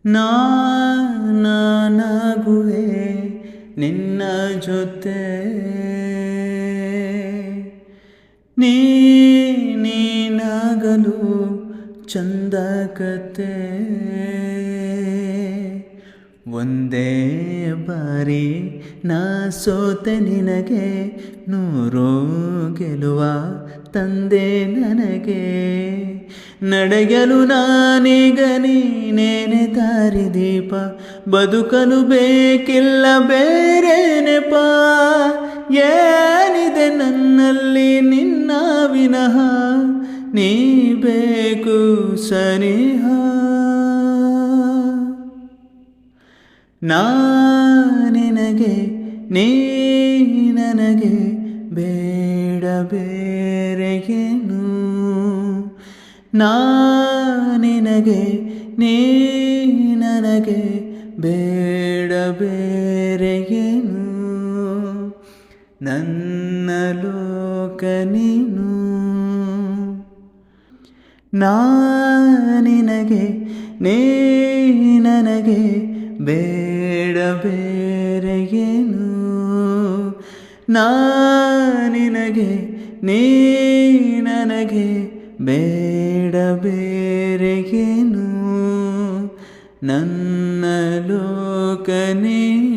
ನಾನಾಗುವೆ ನಿನ್ನ ಜೊತೆ ನೀನಾಗಲು ಚಂದ ಕತೆ ಒಂದೇ ಬಾರಿ ನಾ ಸೋತೆ ನಿನಗೆ ನೂರು ಗೆಲುವ ತಂದೆ ನನಗೆ ನಡೆಯಲು ನಾನೀಗ ನೀನೇನೆ ದಾರಿದೀಪ ಬದುಕಲು ಬೇಕಿಲ್ಲ ಬೇರೆ ನೆಪ ಏನಿದೆ ನನ್ನಲ್ಲಿ ನಿನ್ನ ವಿನಃ ನೀ ಬೇಕು ಸನಿಹ ನಿನಗೆ ನೀ ನನಗೆ ಬೇಡ ಬೇರೆಯೇನು ನಿನಗೆ ನೀ ನನಗೆ ಬೇಡ ಬೇರೆಯೇನು ನನ್ನ ಲೋಕ ನೀನು ನಿನಗೆ ನೀ ನನಗೆ ಬೇಡ ಬೇರೆಯೇನು ನಿನಗೆ ನೀ ನನಗೆ ಬೇಡ ಬೇರೆಯೇನು ನನ್ನ ಲೋಕ ನೀನು